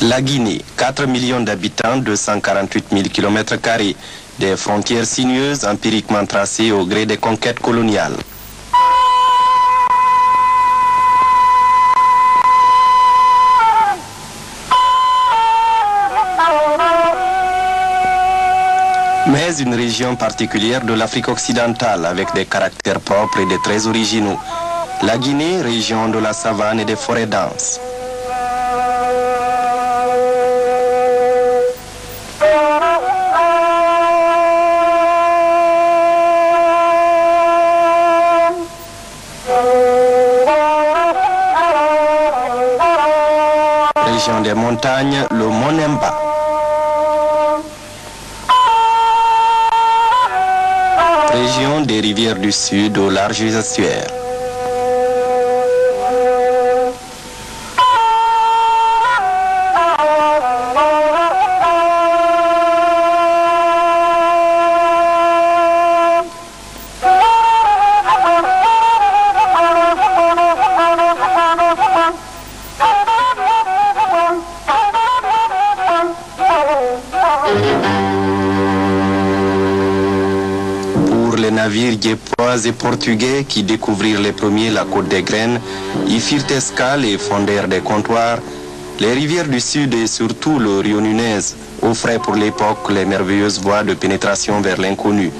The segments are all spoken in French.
La Guinée, 4 millions d'habitants, 248 000 km², des frontières sinueuses empiriquement tracées au gré des conquêtes coloniales. Mais une région particulière de l'Afrique occidentale avec des caractères propres et des traits originaux. La Guinée, région de la savane et des forêts denses. Région des montagnes, le Monemba. Région des rivières du Sud aux larges estuaires. Les navires diepois et portugais qui découvrirent les premiers la côte des Graines, y firent escale et fondèrent des comptoirs. Les rivières du Sud et surtout le Rio Nunez offraient pour l'époque les merveilleuses voies de pénétration vers l'inconnu.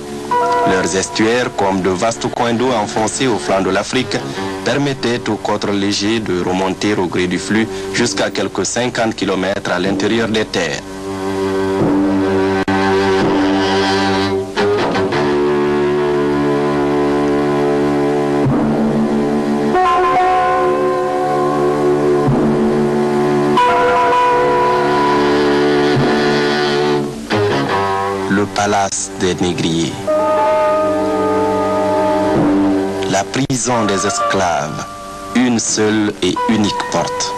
Leurs estuaires, comme de vastes coins d'eau enfoncés au flanc de l'Afrique, permettaient aux côtes légers de remonter au gré du flux jusqu'à quelques 50 km à l'intérieur des terres. Le palace des négriers, la prison des esclaves, une seule et unique porte.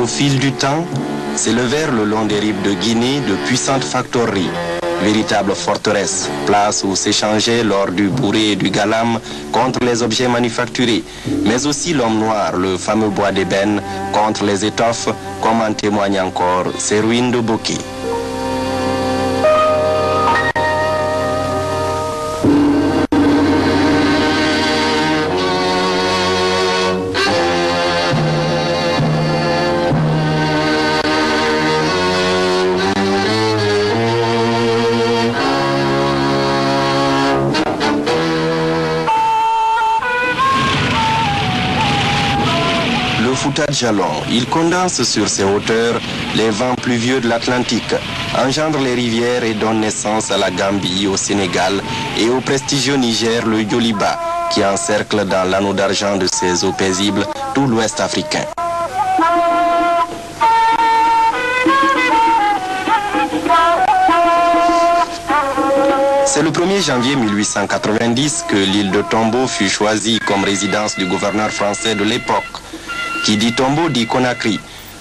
Au fil du temps, s'élevèrent le long des rives de Guinée de puissantes factoreries. Véritable forteresse, place où s'échangeaient l'or du bourré et du galam contre les objets manufacturés, mais aussi l'homme noir, le fameux bois d'ébène, contre les étoffes, comme en témoignent encore ces ruines de Boké. Jalon. Il condense sur ses hauteurs les vents pluvieux de l'Atlantique, engendre les rivières et donne naissance à la Gambie, au Sénégal et au prestigieux Niger, le Yoliba, qui encercle dans l'anneau d'argent de ses eaux paisibles tout l'ouest africain. C'est le 1er janvier 1890 que l'île de Tombo fut choisie comme résidence du gouverneur français de l'époque. Qui dit Tombo dit Conakry.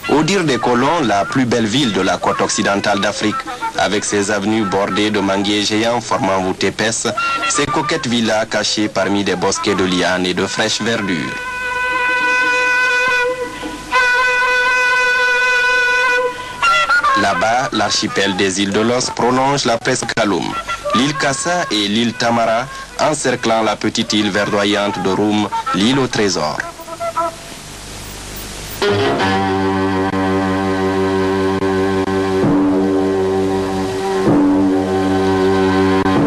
Au dire des colons, la plus belle ville de la côte occidentale d'Afrique, avec ses avenues bordées de manguiers géants formant voûtes épaisses, ses coquettes villas cachées parmi des bosquets de lianes et de fraîches verdures. Là-bas, l'archipel des îles de l'Os prolonge la Pescaloum, l'île Kassa et l'île Tamara, encerclant la petite île verdoyante de Roum, l'île au trésor.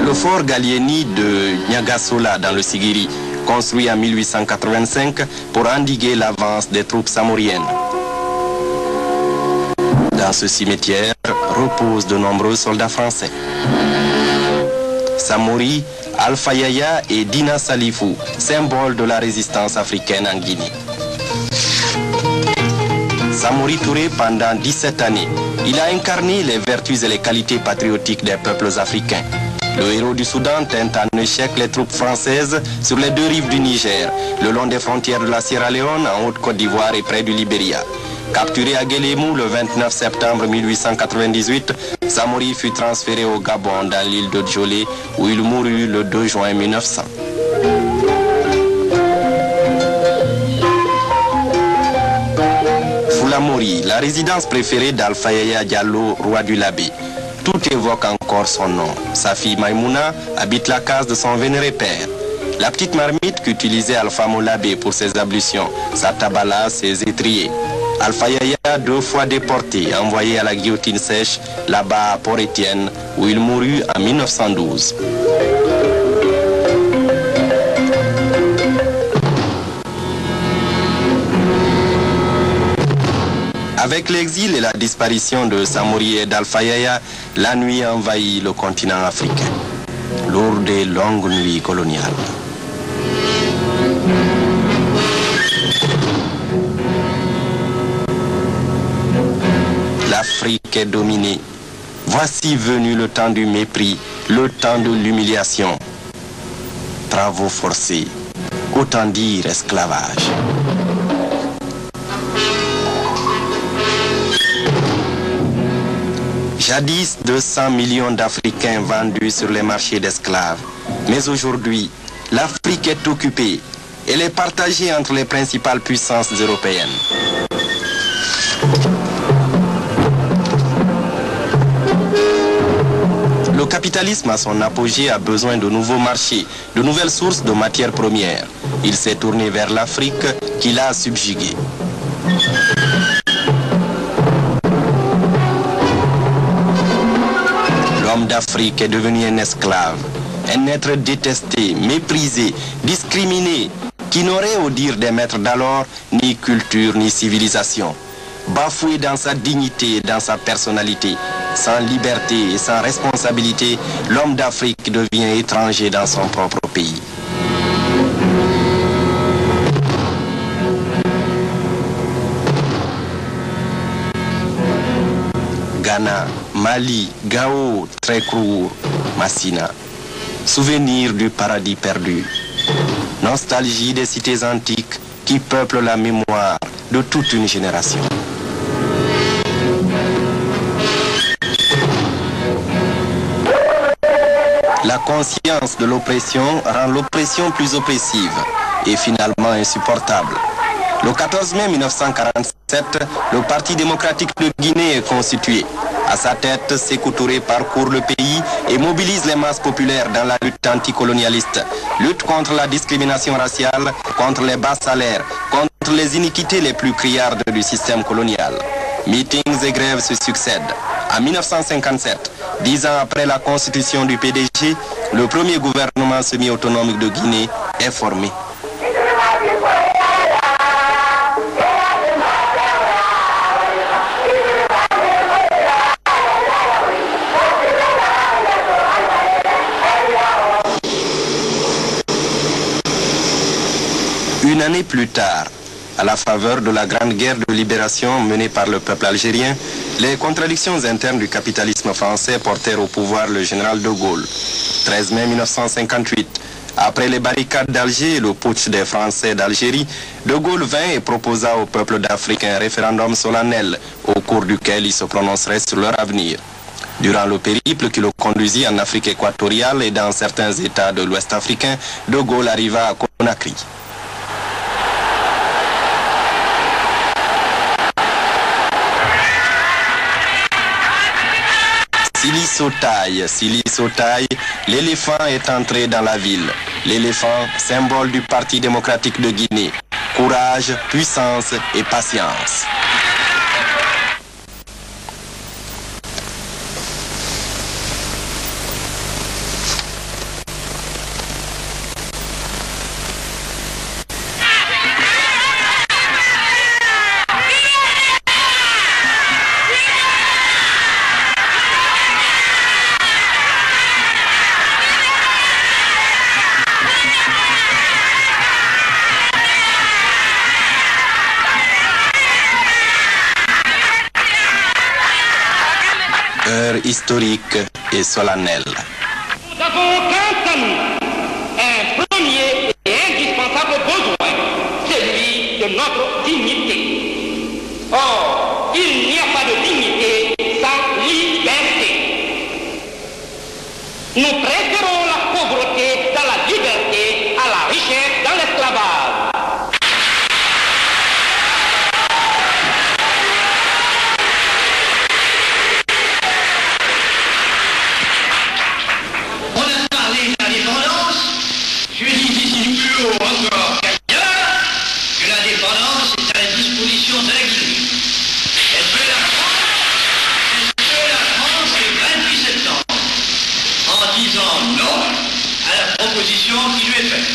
Le fort Gallieni de Niagasola dans le Sigiri, construit en 1885 pour endiguer l'avance des troupes samoriennes. Dans ce cimetière reposent de nombreux soldats français. Samori, Alpha Yaya et Dina Salifou, symboles de la résistance africaine en Guinée. Samori Touré, pendant 17 années, il a incarné les vertus et les qualités patriotiques des peuples africains. Le héros du Soudan tint en échec les troupes françaises sur les deux rives du Niger, le long des frontières de la Sierra Leone, en Haute-Côte d'Ivoire et près du Libéria. Capturé à Guélémou le 29 septembre 1898, Samori fut transféré au Gabon dans l'île de Djolé où il mourut le 2 juin 1900. Foulamori, la résidence préférée d'Alpha Yaya Diallo, roi du Labé. Tout évoque encore son nom. Sa fille Maïmouna habite la case de son vénéré père. La petite marmite qu'utilisait Alpha Molabé pour ses ablutions, sa tabala, ses étriers. Alpha Yaya, 2 fois déporté, envoyé à la guillotine sèche, là-bas à Port-Étienne, où il mourut en 1912. Avec l'exil et la disparition de Samori et d'Alpha Yaya, la nuit envahit le continent africain. Lourde et longue nuit coloniale. L'Afrique est dominée. Voici venu le temps du mépris, le temps de l'humiliation. Travaux forcés, autant dire esclavage. Jadis, 200 millions d'Africains vendus sur les marchés d'esclaves. Mais aujourd'hui, l'Afrique est occupée. Elle est partagée entre les principales puissances européennes. Le capitalisme à son apogée a besoin de nouveaux marchés, de nouvelles sources de matières premières. Il s'est tourné vers l'Afrique qu'il a subjuguée. L'homme d'Afrique est devenu un esclave, un être détesté, méprisé, discriminé, qui n'aurait, au dire des maîtres d'alors, ni culture ni civilisation. Bafoué dans sa dignité et dans sa personnalité, sans liberté et sans responsabilité, l'homme d'Afrique devient étranger dans son propre pays. Ghana, Mali, Gao, Trécrour, Massina. Souvenir du paradis perdu. Nostalgie des cités antiques qui peuplent la mémoire de toute une génération. La conscience de l'oppression rend l'oppression plus oppressive et finalement insupportable. Le 14 mai 1947, le Parti démocratique de Guinée est constitué. À sa tête, Sékou Touré parcourt le pays et mobilise les masses populaires dans la lutte anticolonialiste. Lutte contre la discrimination raciale, contre les bas salaires, contre les iniquités les plus criardes du système colonial. Meetings et grèves se succèdent. En 1957, 10 ans après la constitution du PDG, le premier gouvernement semi-autonome de Guinée est formé. Une année plus tard, à la faveur de la grande guerre de libération menée par le peuple algérien, les contradictions internes du capitalisme français portèrent au pouvoir le général de Gaulle. 13 mai 1958, Après les barricades d'Alger et le putsch des Français d'Algérie, De Gaulle vint et proposa au peuple d'Afrique un référendum solennel au cours duquel ils se prononceraient sur leur avenir. Durant le périple qui le conduisit en Afrique équatoriale et dans certains États de l'Ouest africain, De Gaulle arriva à Conakry. Sili Sotaï, l'éléphant est entré dans la ville. L'éléphant, symbole du Parti démocratique de Guinée. Courage, puissance et patience. Heure historique et solennelle. Nous avons quant à nous un premier et indispensable besoin, celui de notre dignité. Or, il n'y a pas de dignité sans liberté. Nous préférons la pauvreté dans la liberté à la richesse dans l'esclavage. Encore qu'ailleurs, que l'indépendance est à la disposition de la Guinée. Est-ce que la France le 28 septembre, en disant non à la proposition qui lui est faite?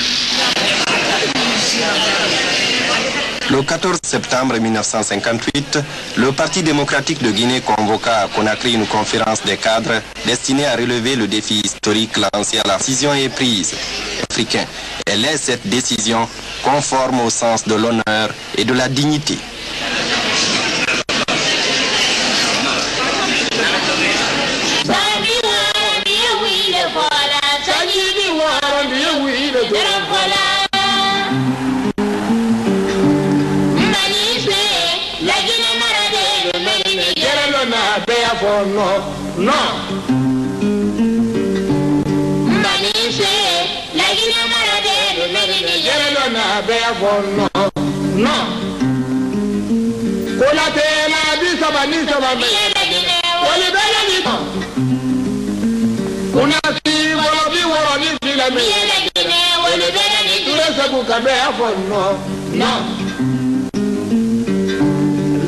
Le 14 septembre 1958, le Parti démocratique de Guinée convoqua à Conakry une conférence des cadres destinée à relever le défi historique lancé à la décision est prise africain. Elle est cette décision conforme au sens de l'honneur et de la dignité.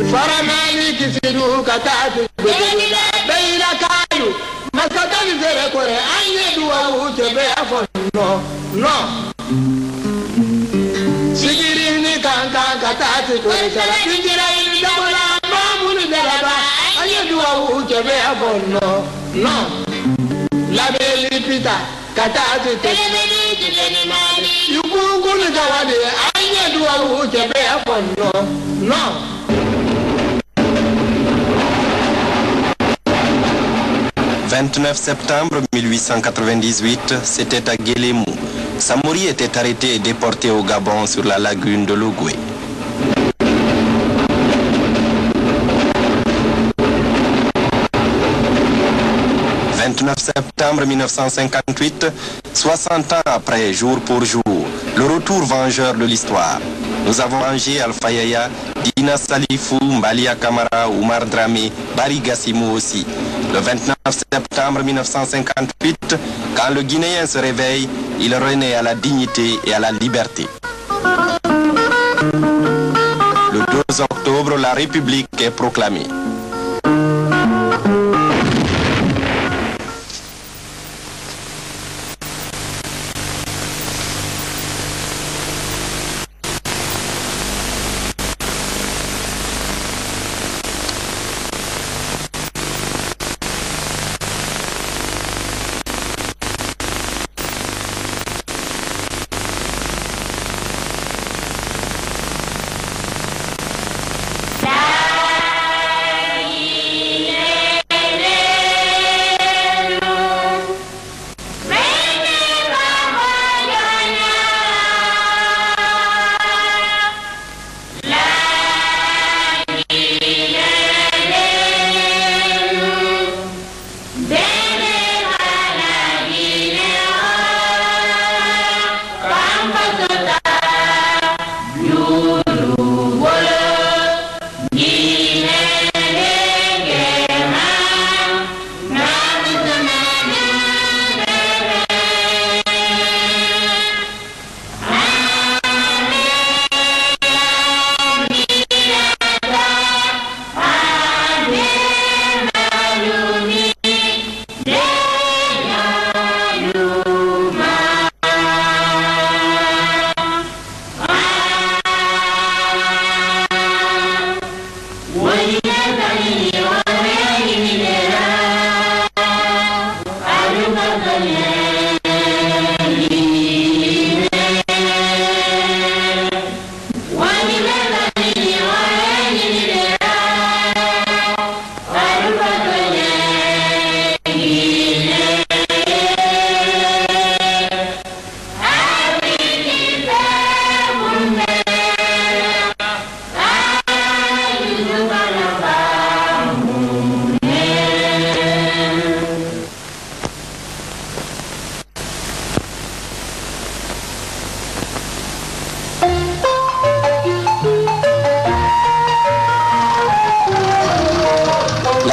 Faramani kisidu katatu bedela beira kayu masakani zere kore anye duwa utebe afonno no sigirini kanka katatu kore sala kinjira ini dabola mamunu dalaba anye duwa utebe afonno no labeli pita katatu telemeni jeni mali yukungulu kawade anye duwa utebe afonno no. 29 septembre 1898, c'était à Guélémou. Samori était arrêté et déporté au Gabon sur la lagune de Logoué. « 29 septembre 1958, 60 ans après, jour pour jour, le retour vengeur de l'histoire. Nous avons rangé Alpha Yaya, Dina Salifou, Mbalia Kamara, Oumar Dramé, Barry Gassimo aussi. Le 29 septembre 1958, quand le Guinéen se réveille, il renaît à la dignité et à la liberté. Le 2 octobre, la République est proclamée.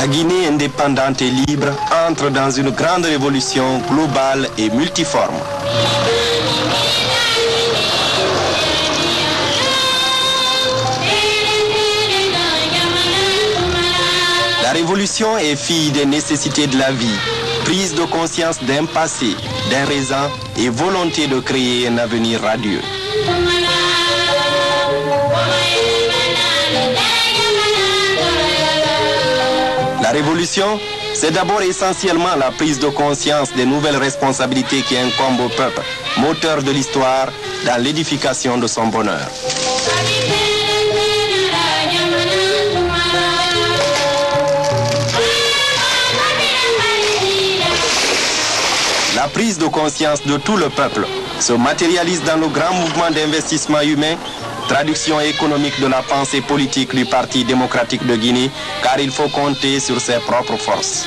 La Guinée indépendante et libre entre dans une grande révolution globale et multiforme. La révolution est fille des nécessités de la vie, prise de conscience d'un passé, d'un présent et volonté de créer un avenir radieux. La révolution, c'est d'abord essentiellement la prise de conscience des nouvelles responsabilités qui incombent au peuple, moteur de l'histoire, dans l'édification de son bonheur. La prise de conscience de tout le peuple se matérialise dans le grand mouvement d'investissement humain, traduction économique de la pensée politique du Parti démocratique de Guinée, car il faut compter sur ses propres forces.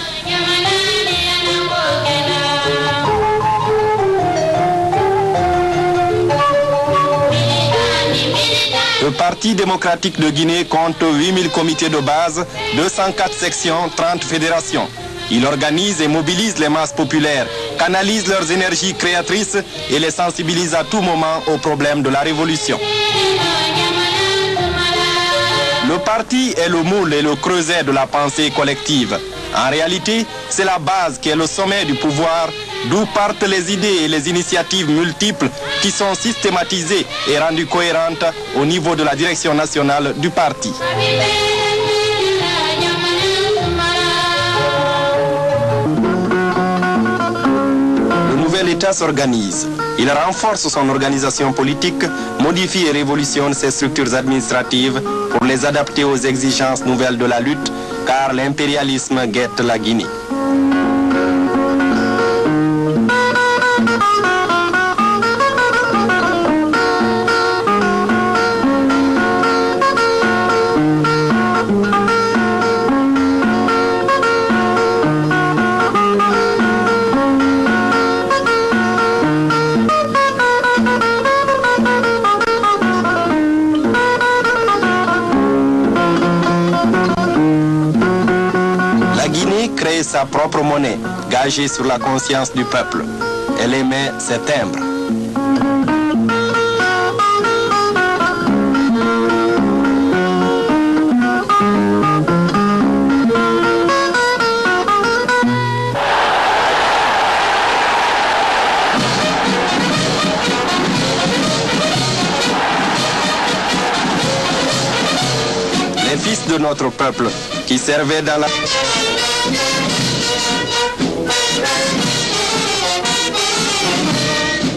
Le Parti démocratique de Guinée compte 8000 comités de base, 204 sections, 30 fédérations. Il organise et mobilise les masses populaires, canalise leurs énergies créatrices et les sensibilise à tout moment aux problèmes de la révolution. Le parti est le moule et le creuset de la pensée collective. En réalité, c'est la base qui est le sommet du pouvoir, d'où partent les idées et les initiatives multiples qui sont systématisées et rendues cohérentes au niveau de la direction nationale du parti. L'État s'organise. Il renforce son organisation politique, modifie et révolutionne ses structures administratives pour les adapter aux exigences nouvelles de la lutte, car l'impérialisme guette la Guinée. Sa propre monnaie, gagée sur la conscience du peuple. Elle émet ses timbres. Les fils de notre peuple qui servaient dans la...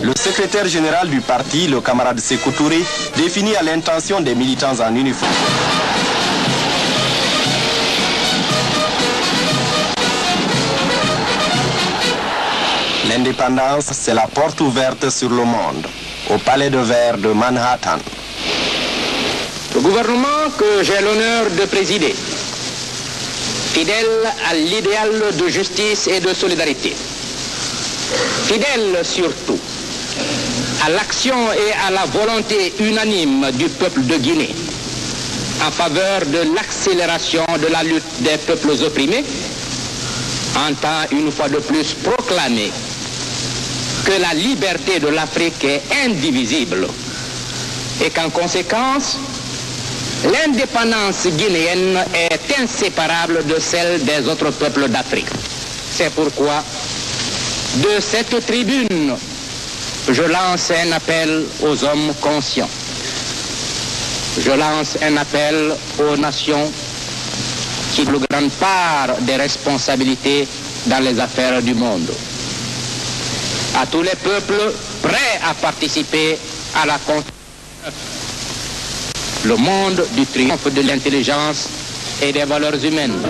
Le secrétaire général du parti, le camarade Sékou Touré, définit à l'intention des militants en uniforme. L'indépendance, c'est la porte ouverte sur le monde, au palais de verre de Manhattan. Le gouvernement que j'ai l'honneur de présider, fidèle à l'idéal de justice et de solidarité, fidèle surtout à l'action et à la volonté unanime du peuple de Guinée en faveur de l'accélération de la lutte des peuples opprimés, entend une fois de plus proclamer que la liberté de l'Afrique est indivisible et qu'en conséquence, l'indépendance guinéenne est inséparable de celle des autres peuples d'Afrique. C'est pourquoi, de cette tribune, je lance un appel aux hommes conscients. Je lance un appel aux nations qui ont une grande part des responsabilités dans les affaires du monde. À tous les peuples prêts à participer à la construction. Le monde du triomphe de l'intelligence et des valeurs humaines.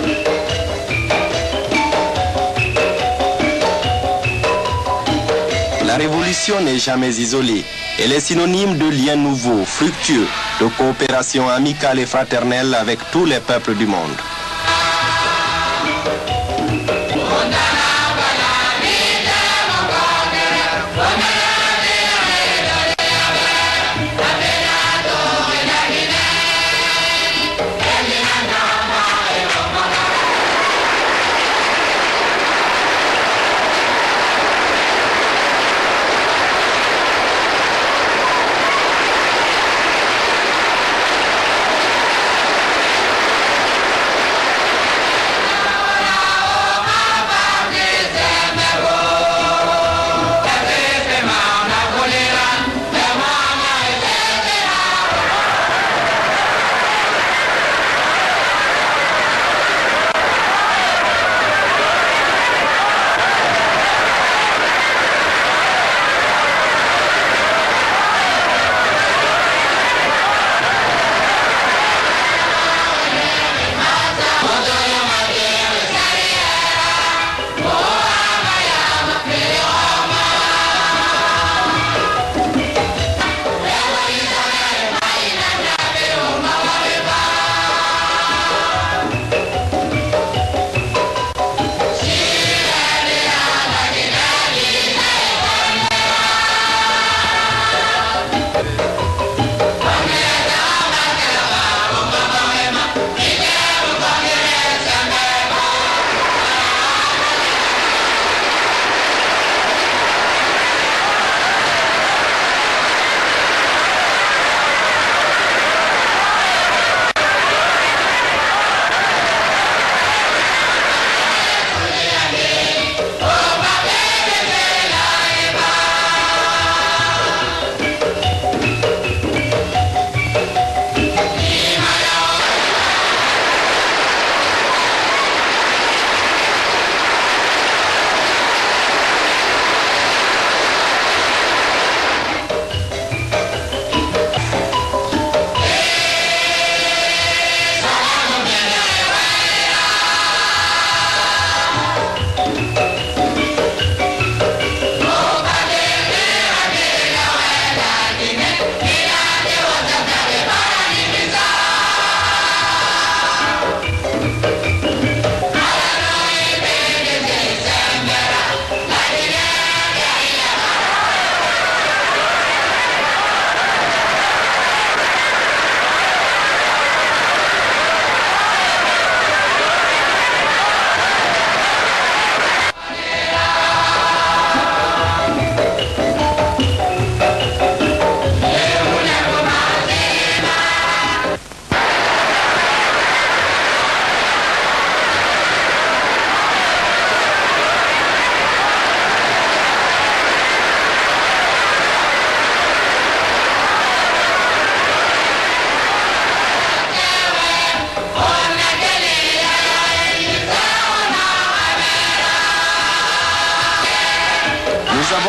La révolution n'est jamais isolée. Elle est synonyme de liens nouveaux, fructueux, de coopération amicale et fraternelle avec tous les peuples du monde.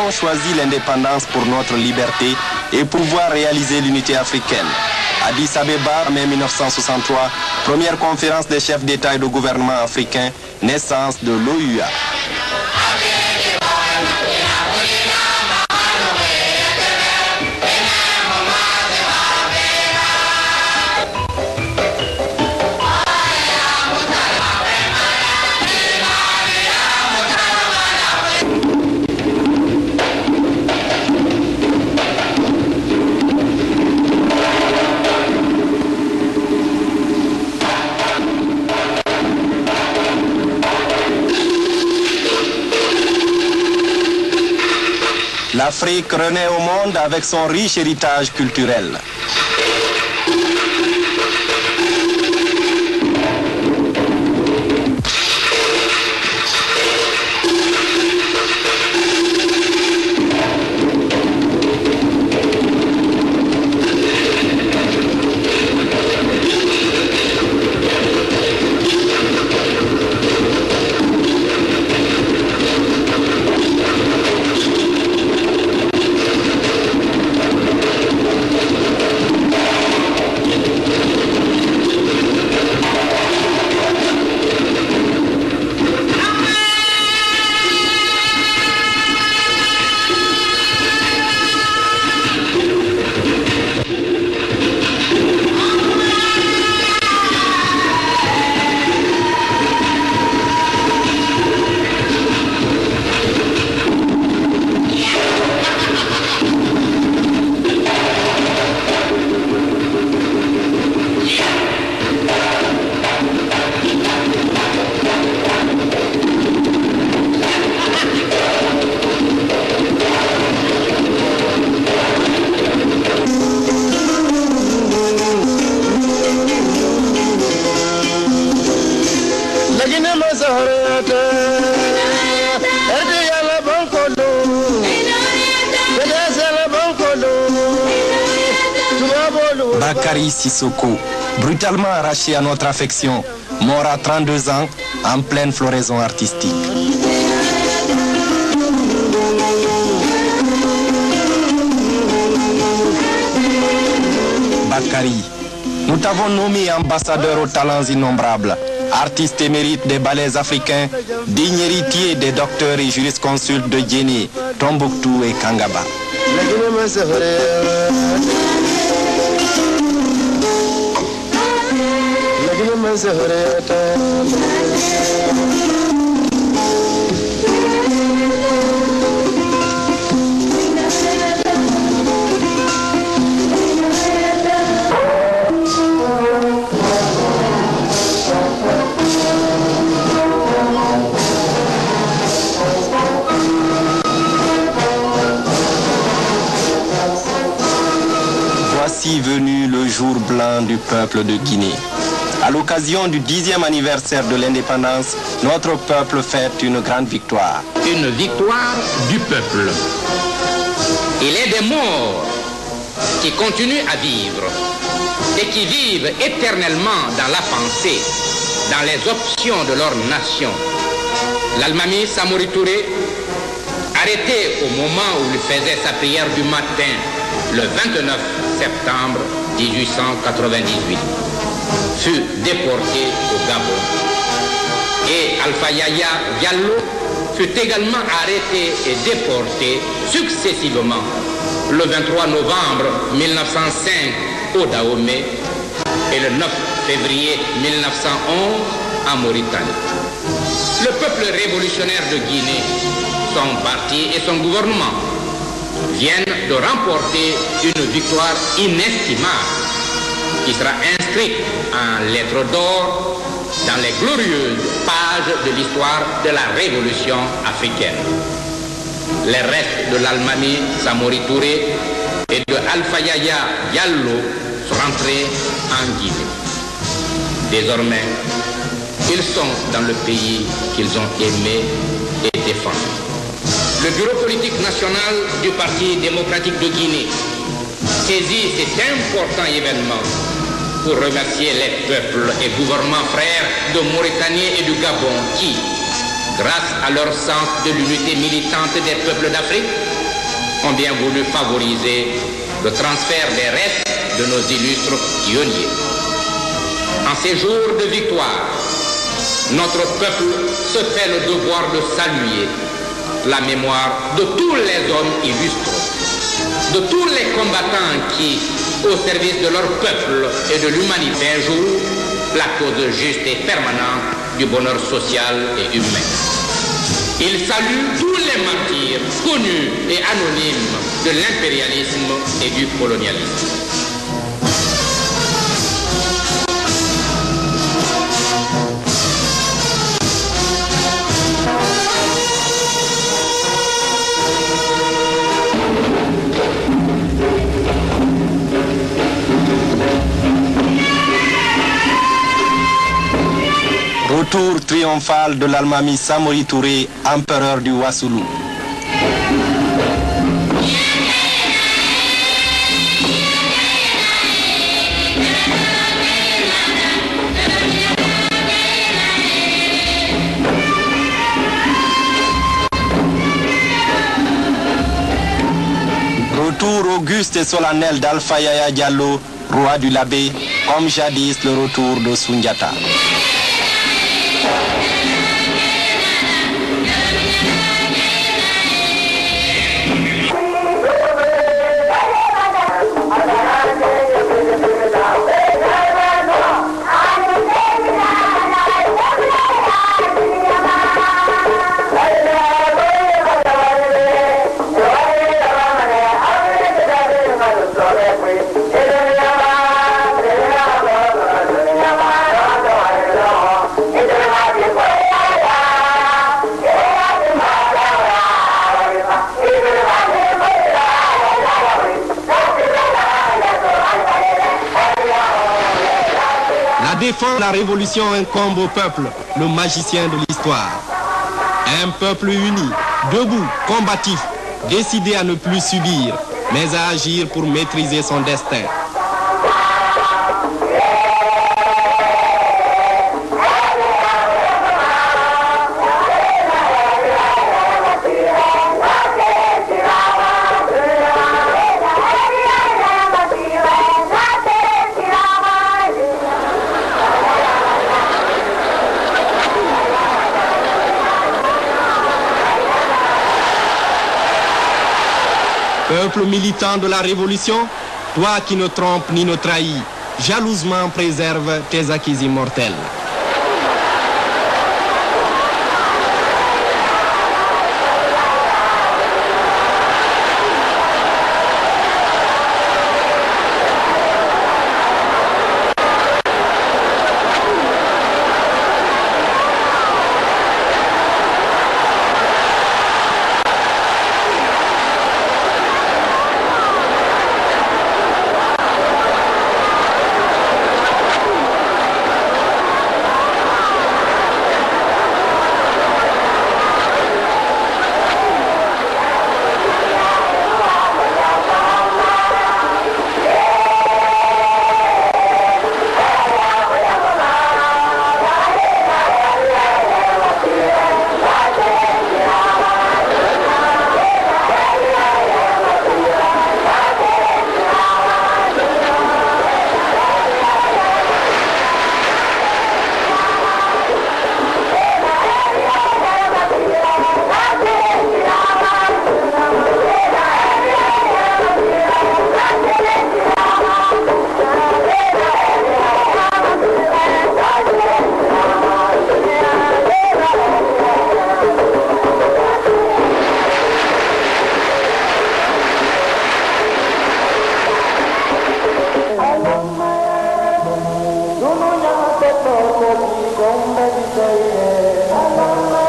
avons choisi l'indépendance pour notre liberté et pouvoir réaliser l'unité africaine. Addis Abeba, mai 1963, première conférence des chefs d'État et de gouvernement africains, naissance de l'OUA. L'Afrique renaît au monde avec son riche héritage culturel. Bakary Sissoko, brutalement arraché à notre affection, mort à 32 ans, en pleine floraison artistique. Bakary, nous t'avons nommé ambassadeur aux talents innombrables, artiste émérite des ballets africains, digne héritier des docteurs et jurisconsultes de Guinée, Tombouctou et Kangaba. Voici venu le jour blanc du peuple de Guinée. À l'occasion du 10e anniversaire de l'indépendance, notre peuple fête une grande victoire. Une victoire du peuple. Il est des morts qui continuent à vivre et qui vivent éternellement dans la pensée, dans les options de leur nation. L'Almami Samori Touré, arrêté au moment où il faisait sa prière du matin, le 29 septembre 1898, fut déporté au Gabon. Et Alpha Yaya Diallo fut également arrêté et déporté successivement le 23 novembre 1905 au Dahomey et le 9 février 1911 en Mauritanie. Le peuple révolutionnaire de Guinée, son parti et son gouvernement viennent de remporter une victoire inestimable qui sera inscrite en lettres d'or dans les glorieuses pages de l'histoire de la révolution africaine. Les restes de l'Almami Samori Touré et de Alpha Yaya Diallo sont rentrés en Guinée. Désormais, ils sont dans le pays qu'ils ont aimé et défendu. Le bureau politique national du Parti démocratique de Guinée saisit cet important événement pour remercier les peuples et gouvernements frères de Mauritanie et du Gabon qui, grâce à leur sens de l'unité militante des peuples d'Afrique, ont bien voulu favoriser le transfert des restes de nos illustres pionniers. En ces jours de victoire, notre peuple se fait le devoir de saluer la mémoire de tous les hommes illustres, de tous les combattants qui, au service de leur peuple et de l'humanité, jouent la cause juste et permanente du bonheur social et humain. Il salue tous les martyrs connus et anonymes de l'impérialisme et du colonialisme. Retour triomphal de l'Almami Samori Touré, empereur du Wassoulou. Retour auguste et solennel d'Alpha Yaya Diallo, roi du Labé, comme jadis le retour de Soundiata. Défendre la révolution incombe au peuple, le magicien de l'histoire. Un peuple uni, debout, combatif, décidé à ne plus subir, mais à agir pour maîtriser son destin. Peuple militant de la révolution, toi qui ne trompes ni ne trahis, jalousement préserve tes acquis immortels.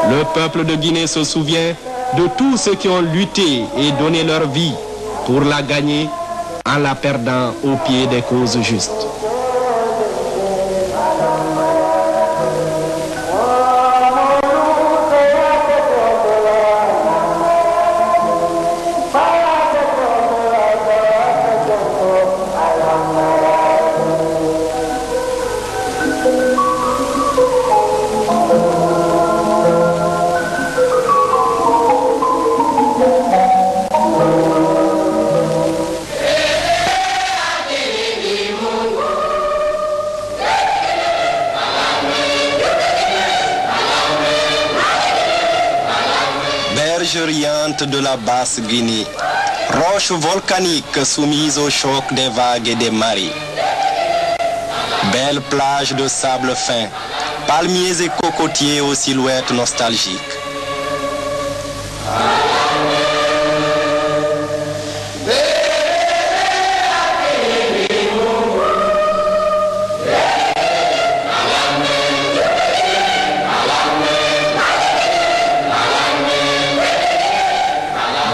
Le peuple de Guinée se souvient de tous ceux qui ont lutté et donné leur vie pour la gagner en la perdant au pied des causes justes. plage riante de la Basse-Guinée, roches volcaniques soumises au choc des vagues et des marées. Belles plages de sable fin, palmiers et cocotiers aux silhouettes nostalgiques.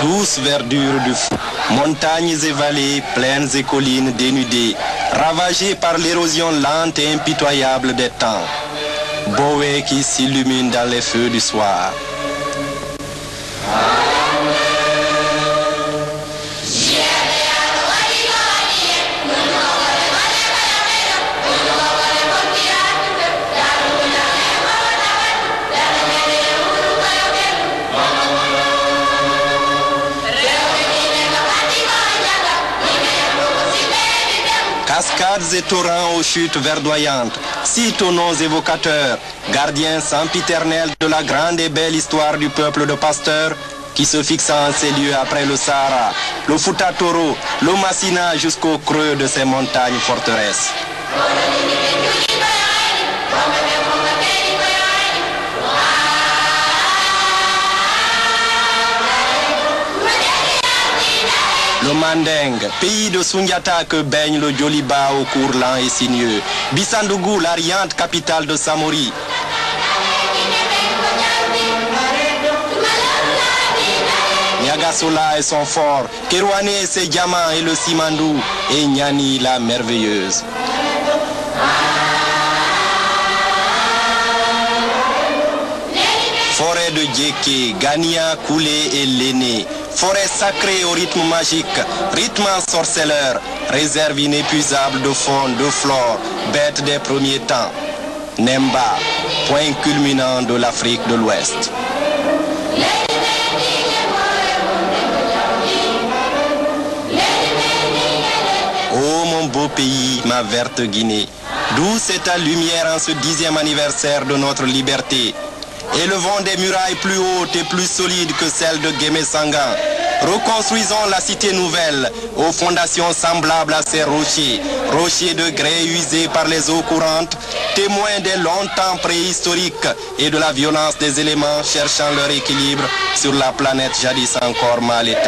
Douce verdure du fond, montagnes et vallées, plaines et collines dénudées, ravagées par l'érosion lente et impitoyable des temps. Boé qui s'illumine dans les feux du soir. Cascades et torrents aux chutes verdoyantes, sites aux noms évocateurs, gardiens sempiternels de la grande et belle histoire du peuple de Pasteur, qui se fixa en ces lieux après le Sahara, le Fouta Toro, le Massina jusqu'au creux de ces montagnes forteresses. Le Manding, pays de Sundiata que baigne le Djoliba au cours lent et sinueux. Bissandougou, la riante capitale de Samori. Niagasola et son fort, Kerouane et ses diamants et le Simandou, et Nyani la merveilleuse. Forêt de Djeke, Gania, Koulé et Léné. Forêt sacrée au rythme magique, rythme ensorceleur, réserve inépuisable de faune, de flore, bête des premiers temps. Nemba, point culminant de l'Afrique de l'Ouest. Oh mon beau pays, ma verte Guinée, douce est ta lumière en ce 10e anniversaire de notre liberté. Élevons des murailles plus hautes et plus solides que celles de Guémé-Sanga. Reconstruisons la cité nouvelle aux fondations semblables à ces rochers, rochers de grès usés par les eaux courantes, témoins des longs temps préhistoriques et de la violence des éléments cherchant leur équilibre sur la planète jadis encore mal éteinte.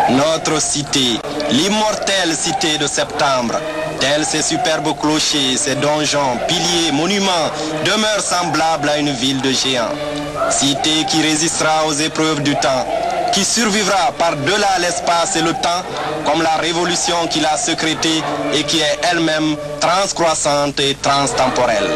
Notre cité, l'immortelle cité de septembre, tels ces superbes clochers, ces donjons, piliers, monuments, demeure semblable à une ville de géants. Cité qui résistera aux épreuves du temps, qui survivra par-delà l'espace et le temps, comme la révolution qui l'a sécrétée et qui est elle-même transcroissante et transtemporelle.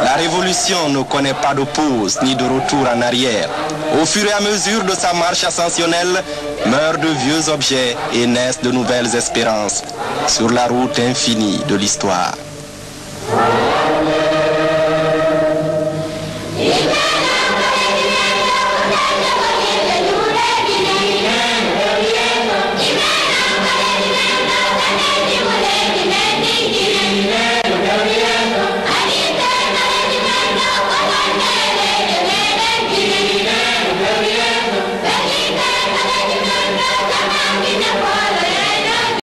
La révolution ne connaît pas de pause ni de retour en arrière. Au fur et à mesure de sa marche ascensionnelle, meurent de vieux objets et naissent de nouvelles espérances sur la route infinie de l'histoire.